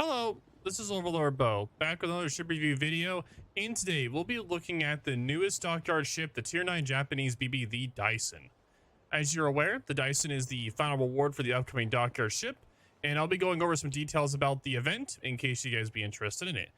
Hello, this is OverlordBou, back with another ship review video, and today we'll be looking at the newest Dockyard ship, the Tier 9 Japanese BB, the Daisen. As you're aware, the Daisen is the final reward for the upcoming Dockyard ship, and I'll be going over some details about the event in case you guys be interested in it.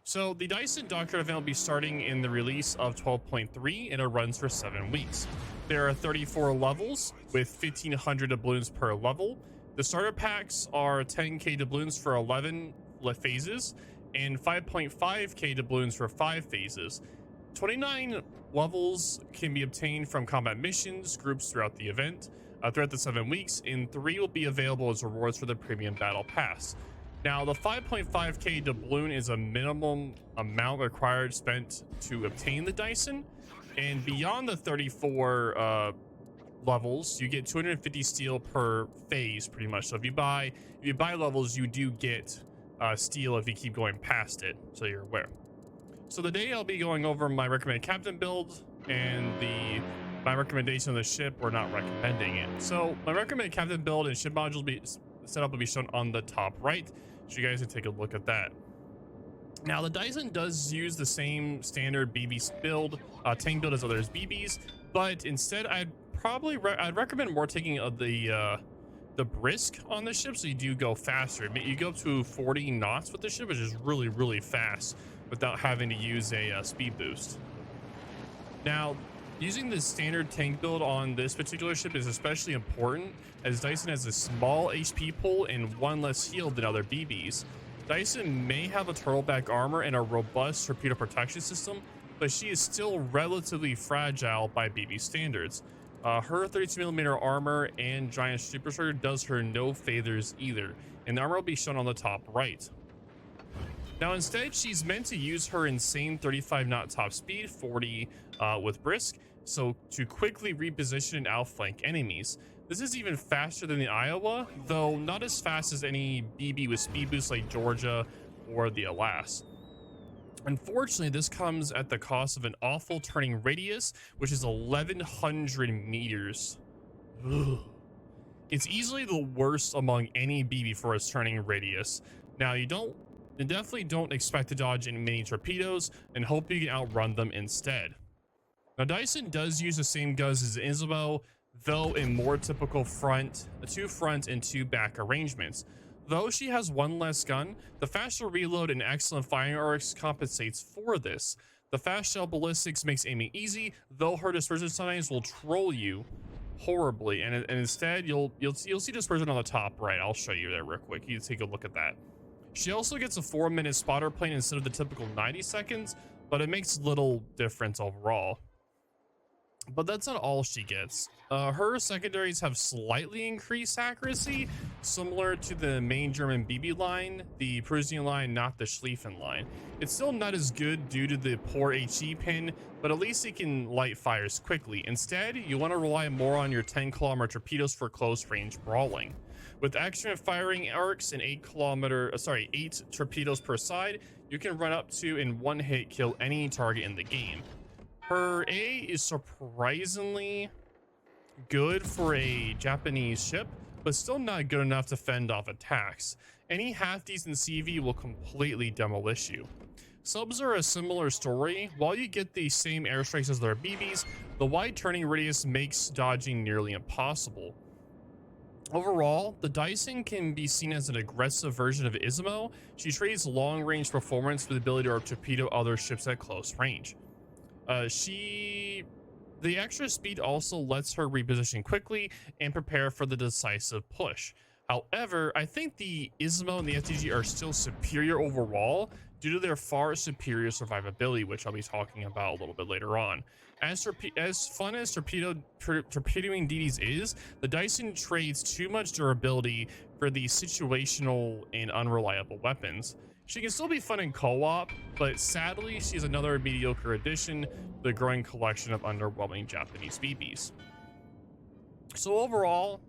So the Daisen Dockyard event will be starting in the release of 12.3 and it runs for 7 weeks. There are 34 levels with 1,500 doubloons per level. The starter packs are 10k doubloons for 11 phases and 5.5k doubloons for 5 phases. 29 levels can be obtained from combat missions groups throughout the event throughout the 7 weeks, and 3 will be available as rewards for the premium battle pass. Now, the 5.5k doubloon is a minimum amount required spent to obtain the Daisen, and beyond the 34 levels, you get 250 steel per phase, pretty much. So if you buy levels, you do get steel if you keep going past it, so you're aware. So today I'll be going over my recommended captain build and my recommendation of the ship. We're not recommending it. So my recommended captain build and ship modules setup will be shown on the top right, so you guys can take a look at that. Now, the Daisen does use the same standard BB build, tank build as others BBs, but instead I'd recommend more taking the brisk on the ship, so you do go faster. You go up to 40 knots with the ship, which is really fast without having to use a speed boost. Now, using the standard tank build on this particular ship is especially important, as Daisen has a small HP pool and 1 less heal than other BBs. Daisen may have a turtleback armor and a robust torpedo protection system, but she is still relatively fragile by BB standards. Her 32mm armor and giant superstructure does her no favors either, and the armor will be shown on the top right. Now, instead, she's meant to use her insane 35 knot top speed, 40 with brisk, so to quickly reposition and outflank enemies. This is even faster than the Iowa, though not as fast as any BB with speed boosts like Georgia or the Alas. Unfortunately, this comes at the cost of an awful turning radius, which is 1,100 meters. Ugh. It's easily the worst among any BB for its turning radius. Now, you definitely don't expect to dodge any mini torpedoes and hope you can outrun them instead. Now, Daisen does use the same guns as Izumo, though in more typical two front and 2 back arrangements. Though she has 1 less gun, the faster reload and excellent firing arcs compensates for this. The fast shell ballistics makes aiming easy, though her dispersion sometimes will troll you horribly, and instead you'll see dispersion on the top right. I'll show you there real quick. You take a look at that. She also gets a 4-minute spotter plane instead of the typical 90 seconds, but it makes little difference overall. But that's not all she gets. Her secondaries have slightly increased accuracy, similar to the main German BB line, the Prussian line, not the Schlieffen line. It's still not as good due to the poor HE pin, but at least it can light fires quickly. Instead, you want to rely more on your 10-kilometer torpedoes for close range brawling. With excellent firing arcs and 8 torpedoes per side, you can run up to in 1 hit kill any target in the game. Her A is surprisingly good for a Japanese ship, but still not good enough to fend off attacks. Any half-decent CV will completely demolish you. Subs are a similar story. While you get the same airstrikes as their BBs, the wide turning radius makes dodging nearly impossible. Overall, the Daisen can be seen as an aggressive version of Izumo. She trades long-range performance with the ability to torpedo other ships at close range. The extra speed also lets her reposition quickly and prepare for the decisive push. However, I think the Izumo and the FTG are still superior overall due to their far superior survivability, which I'll be talking about a little bit later on. As fun as torpedoing DDs is, the Daisen trades too much durability for the situational and unreliable weapons. She can still be fun in co-op, but sadly, she's another mediocre addition to the growing collection of underwhelming Japanese BBs. So overall,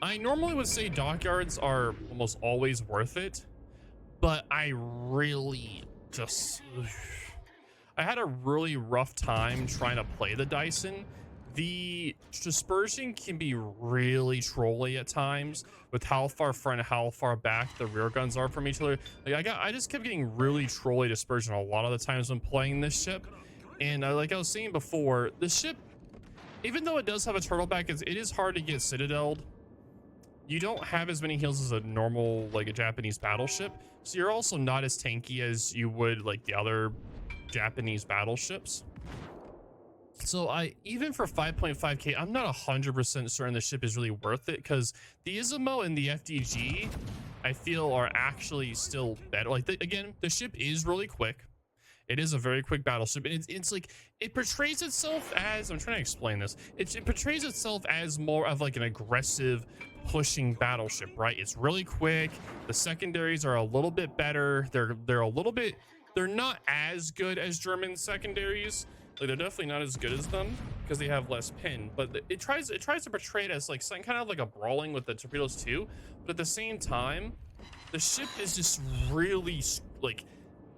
I normally would say Dockyards are almost always worth it, but I had a really rough time trying to play the Daisen. The dispersion can be really trolly at times with how far front and how far back the rear guns are from each other. Like I just kept getting really trolly dispersion a lot of the times when playing this ship. And like I was saying before, the ship, even though it does have a turtleback, it is hard to get citadeled. You don't have as many heals as a normal, like a Japanese battleship. So you're also not as tanky as you would like the other Japanese battleships. So even for 5.5k, I'm not 100% certain the ship is really worth it, because the Izumo and the FDG, I feel, are actually still better. Like again, the ship is really quick. It is a very quick battleship, and it's like, it portrays itself as, I'm trying to explain this. It portrays itself as more of like an aggressive pushing battleship, right? It's really quick. The secondaries are a little bit better. They're not as good as German secondaries. Like, they're definitely not as good as them because they have less pin, but it tries to portray it as like some kind of like a brawling with the torpedoes too. But at the same time, the ship is just really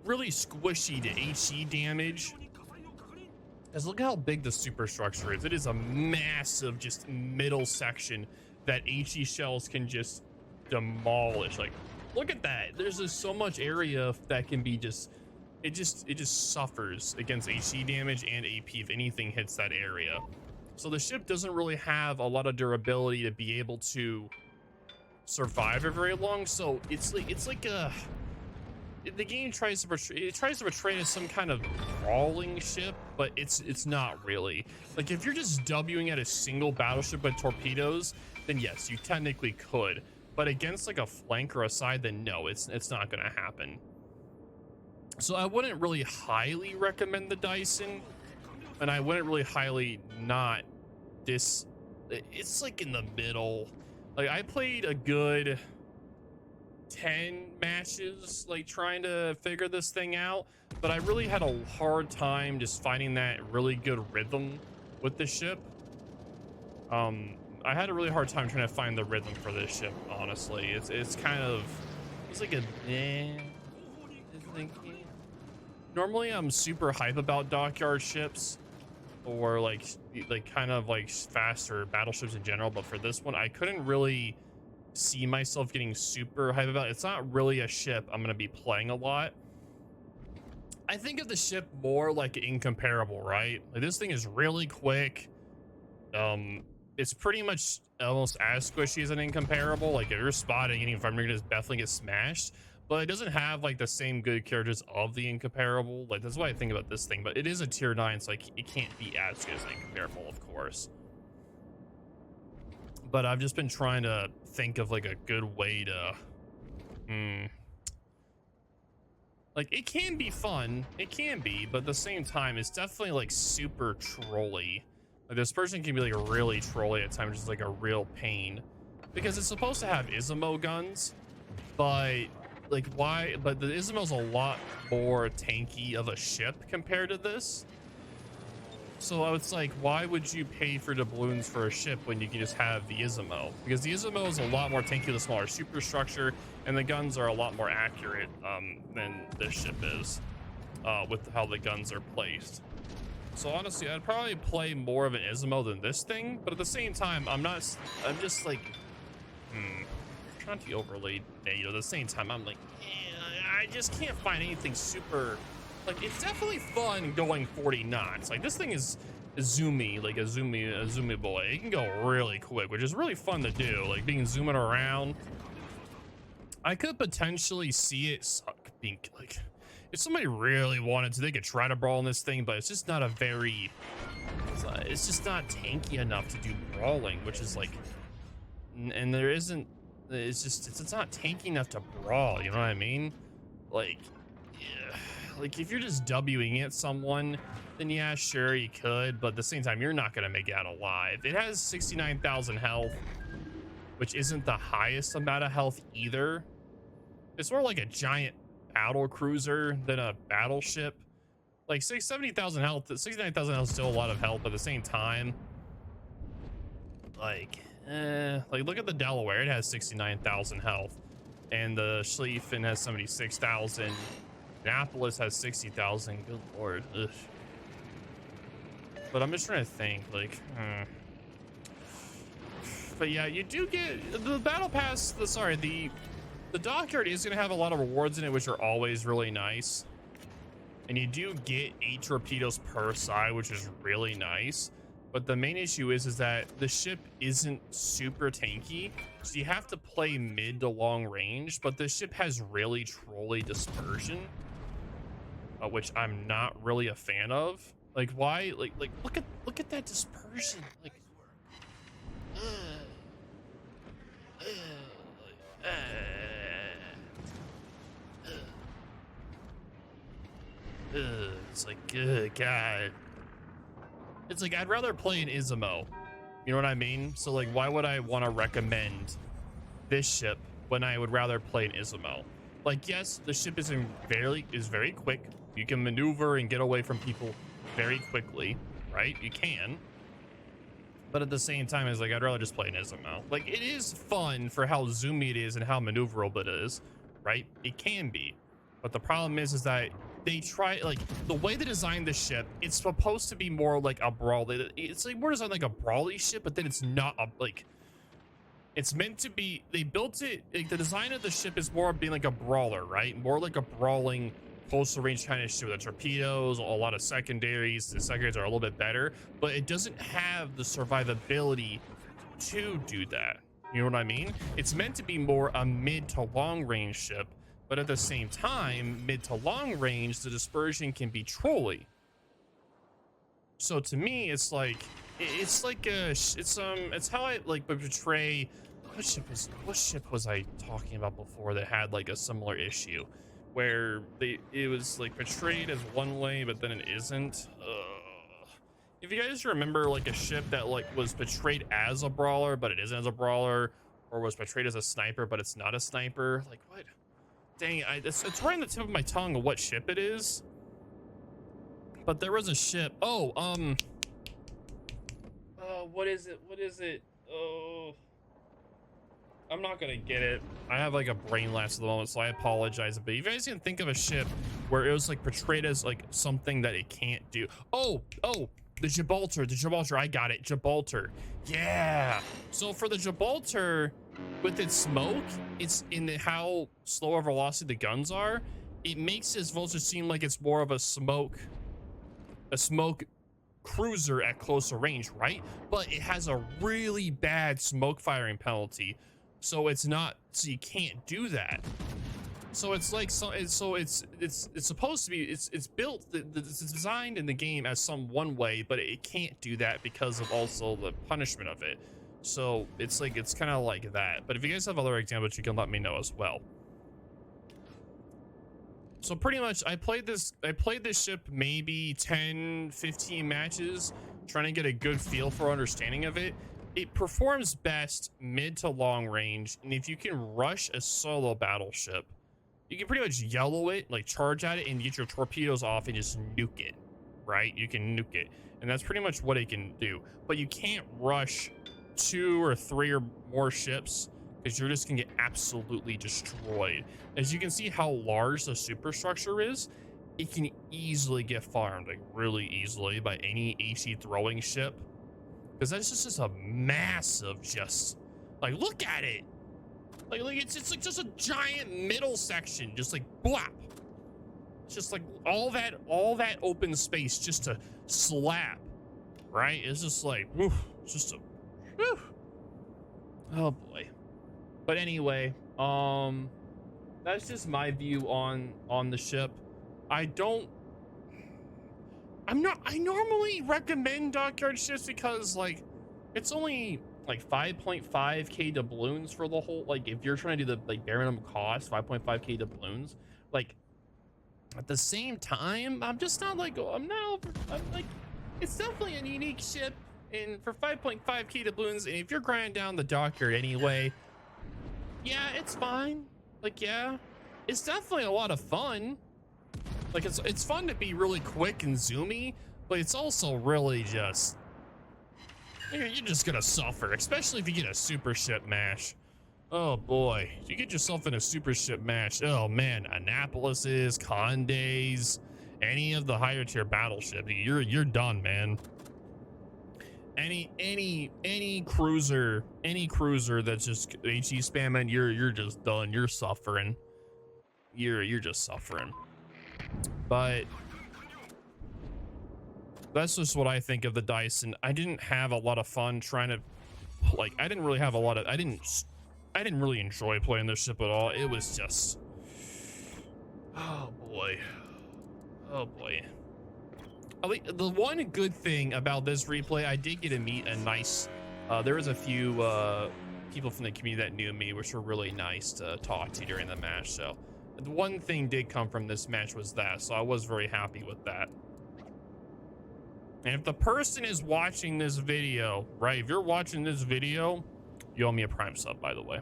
squishy to HE damage. Because look how big the superstructure is. It is a massive just middle section that HE shells can just demolish. Like, look at that. There's just so much area that can be just, it just suffers against HE damage and AP if anything hits that area. So the ship doesn't really have a lot of durability to be able to survive it very long. So it's like the game tries to portray it as some kind of brawling ship, but it's not really. Like, if you're just Wing at a single battleship with torpedoes, then yes, you technically could. But against like a flank or a side, then no, it's not gonna happen. So I wouldn't really highly recommend the Daisen, and I wouldn't really highly not this. It's like in the middle. Like, I played a good 10 matches like trying to figure this thing out, but I really had a hard time just finding that really good rhythm with the ship. I had a really hard time trying to find the rhythm for this ship, honestly. It's like a normally I'm super hype about Dockyard ships or like kind of like faster battleships in general, but for this one I couldn't really see myself getting super hype about it. It's not really a ship I'm going to be playing a lot. I think of the ship more like Incomparable, right? Like, this thing is really quick. It's pretty much almost as squishy as an Incomparable. Like, if you're spotting any environment, you're just definitely get smashed, but it doesn't have like the same good characters of the Incomparable. Like, that's why I think about this thing, but it is a tier 9, so like it can't be as good as an Incomparable, of course. But I've just been trying to think of like a good way to like, it can be fun, it can be, but at the same time it's definitely like super trolly. Like, this person can be like really trolly at times, just like a real pain, because it's supposed to have Izumo guns, but like, why? But the Izumo's a lot more tanky of a ship compared to this. So it's like, why would you pay for doubloons for a ship when you can just have the Izumo? Because the Izumo is a lot more tanky, the smaller superstructure, and the guns are a lot more accurate than this ship is with how the guns are placed. So honestly, I'd probably play more of an Izumo than this thing, but at the same time, I'm just like, trying to be overly negative. At the same time, I'm like, I just can't find anything super. Like, it's definitely fun going 40 knots. Like, this thing is zoomy, like a zoomy boy. It can go really quick, which is really fun to do. Like, being zooming around. I could potentially see it being like, if somebody really wanted to, they could try to brawl in this thing, but it's just not a very, it's just not tanky enough to do brawling, which is like, and there isn't, it's not tanky enough to brawl, you know what I mean? Like, yeah. Like, if you're just Wing at someone, then yeah, sure, you could, but at the same time, you're not gonna make it out alive. It has 69,000 health, which isn't the highest amount of health either. It's more like a giant battle cruiser than a battleship. Like, 70,000 health, 69,000 health is still a lot of health, but at the same time, like look at the Delaware. It has 69,000 health, and the Schlieffen has 76,000. Annapolis has 60,000. Good lord. Ugh. But I'm just trying to think, like, but yeah, you do get the battle pass. The dockyard is going to have a lot of rewards in it, which are always really nice. And you do get 8 torpedoes per side, which is really nice. But the main issue is that the ship isn't super tanky, so you have to play mid to long range. But the ship has really trolley dispersion, which I'm not really a fan of. Like, why? Like look at that dispersion. Like, it's like, good God. It's like, I'd rather play an Izumo. You know what I mean? So like, why would I want to recommend this ship when I would rather play an Izumo? Like, yes, the ship is very quick. You can maneuver and get away from people very quickly, right? You can. But at the same time, it's like, I'd rather just play an Izumo. Like, it is fun for how zoomy it is and how maneuverable it is, right? It can be. But the problem is that they try, like, the way they designed the ship, it's supposed to be more like a brawly. It's like more designed like a brawly ship, but then it's not a, like, it's meant to be, they built it, like, the design of the ship is more being like a brawler, right? More like a brawling closer range kind of ship with the torpedoes, a lot of secondaries. The secondaries are a little bit better, but it doesn't have the survivability to do that. You know what I mean? It's meant to be more a mid to long range ship, but at the same time, mid to long range, the dispersion can be trolley. So to me, it's like it's how I like portray. What ship was I talking about before that had like a similar issue, where it was like portrayed as one way, but then it isn't. If you guys remember, like, a ship that like was portrayed as a brawler, but it isn't as a brawler, or was portrayed as a sniper, but it's not a sniper. Like, what? Dang, it's right on the tip of my tongue of what ship it is. But there was a ship. Oh, what is it? What is it? Oh, I'm not gonna get it. I have like a brain lapse at the moment, so I apologize. But if you guys can think of a ship where it was like portrayed as like something that it can't do. Oh, the Gibraltar. I got it. Gibraltar. Yeah. So for the Gibraltar, with its smoke, it's in how slow of velocity the guns are. It makes this vulture seem like it's more of a smoke cruiser at closer range, right? But it has a really bad smoke firing penalty, so it's you can't do that. So it's like, it's supposed to be, it's built, it's designed in the game as some one way, but it can't do that because of also the punishment of it. So it's like, it's kind of like that. But if you guys have other examples, you can let me know as well. So pretty much I played this ship maybe 10-15 matches, trying to get a good feel for understanding of it. It performs best mid to long range, and if you can rush a solo battleship, you can pretty much yellow it, like charge at it and get your torpedoes off and just nuke it, right? You can nuke it, and that's pretty much what it can do. But you can't rush 2 or 3 or more ships, because you're just gonna get absolutely destroyed. As you can see how large the superstructure is, it can easily get farmed, like really easily, by any AC throwing ship, because that's just a massive, just like, look at it, like it's like just a giant middle section, just like blap. It's just like all that open space just to slap, right? It's just like, whew, it's just a whew. Oh boy. But anyway, that's just my view on the ship. I normally recommend Dockyard ships because, like, it's only like 5.5k doubloons for the whole, like, if you're trying to do the like bare minimum cost, 5.5k doubloons. Like, at the same time, I'm just not like, I'm like, it's definitely a unique ship, and for 5.5k doubloons, and if you're grinding down the Dockyard anyway, yeah, it's fine. Like, yeah, it's definitely a lot of fun. Like, it's fun to be really quick and zoomy, but it's also really just, you're just gonna suffer, especially if you get a super ship mash. Oh boy, if you get yourself in a super ship mash, oh man, Annapolis's, Condes, any of the higher tier battleships, you're done, man. any cruiser that's just HE spamming, you're just done. You're suffering. You're just suffering. But that's just what I think of the Daisen. I didn't have a lot of fun trying to, like, I didn't really enjoy playing this ship at all. It was just, oh boy. The one good thing about this replay, I did get to meet a nice, there was a few people from the community that knew me, which were really nice to talk to during the match. So the one thing did come from this match was that, so I was very happy with that. And if the person is watching this video, right, if you're watching this video, you owe me a Prime sub, by the way.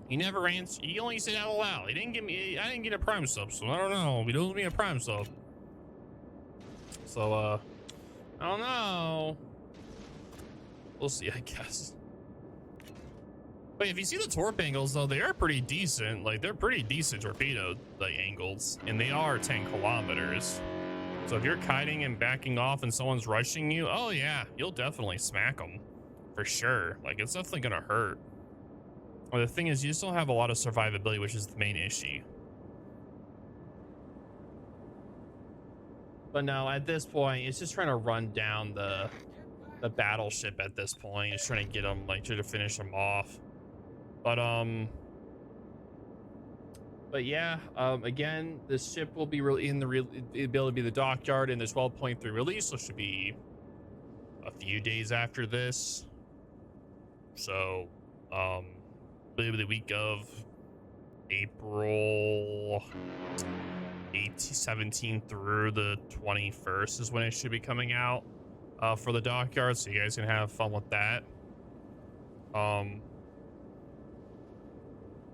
He never answered. He only said out loud. He didn't give me. I didn't get a Prime sub, so I don't know. He owes me a Prime sub. So I don't know. We'll see, I guess. But if you see the torp angles, though, they are pretty decent. Like, they're pretty decent torpedo like angles, and they are 10 kilometers. So if you're kiting and backing off and someone's rushing you, oh yeah, you'll definitely smack them for sure. Like, it's definitely gonna hurt. Well, the thing is, you still have a lot of survivability, which is the main issue. But no, at this point, it's just trying to run down the battleship at this point. It's trying to get them, like, try to finish them off. But yeah, again, this ship will be really in the ability to be the Dockyard in the 12.3 release, so it should be a few days after this. So, maybe the week of April 17th through the 21st is when it should be coming out for the Dockyard, so you guys can have fun with that.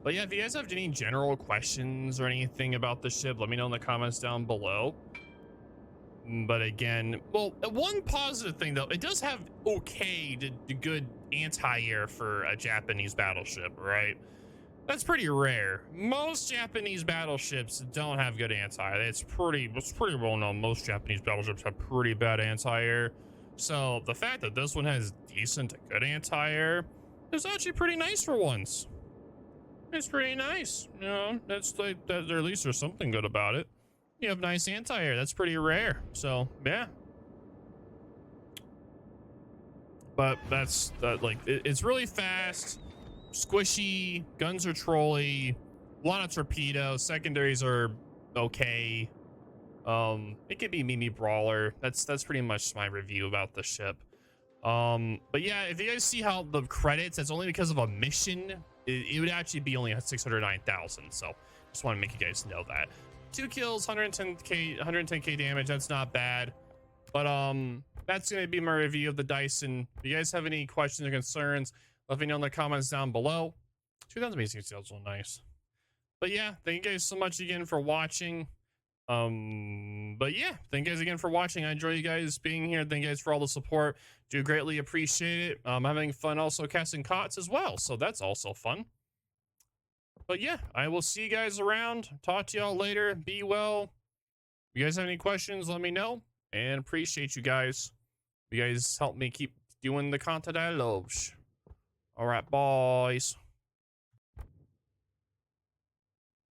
But yeah, if you guys have any general questions or anything about the ship, let me know in the comments down below. But again, well, one positive thing though, it does have good anti-air for a Japanese battleship, right? That's pretty rare. Most Japanese battleships don't have good anti-air. It's pretty well known. Most Japanese battleships have pretty bad anti-air. So the fact that this one has decent to good anti-air is actually pretty nice for once. It's pretty nice, you know. That's like that, or at least there's something good about it. You have nice anti-air. That's pretty rare. So yeah. But that's like it's really fast, squishy. Guns are trolly. A lot of torpedoes. Secondaries are okay. It could be Mimi Brawler. That's pretty much my review about the ship. But yeah, if you guys see how the credits, that's only because of a mission. It would actually be only 609,000. So just want to make you guys know that. 2 kills, 110k damage. That's not bad. But that's gonna be my review of the Daisen. If you guys have any questions or concerns, let me know in the comments down below. 2000 amazing sales are nice. But yeah, thank you guys so much again for watching. But yeah, thank you guys again for watching. I enjoy you guys being here. Thank you guys for all the support. Do greatly appreciate it. I'm having fun also casting COTS as well, so that's also fun. But yeah, I will see you guys around. Talk to y'all later. Be well. If you guys have any questions, let me know. And appreciate you guys. You guys help me keep doing the content I love. All right, boys.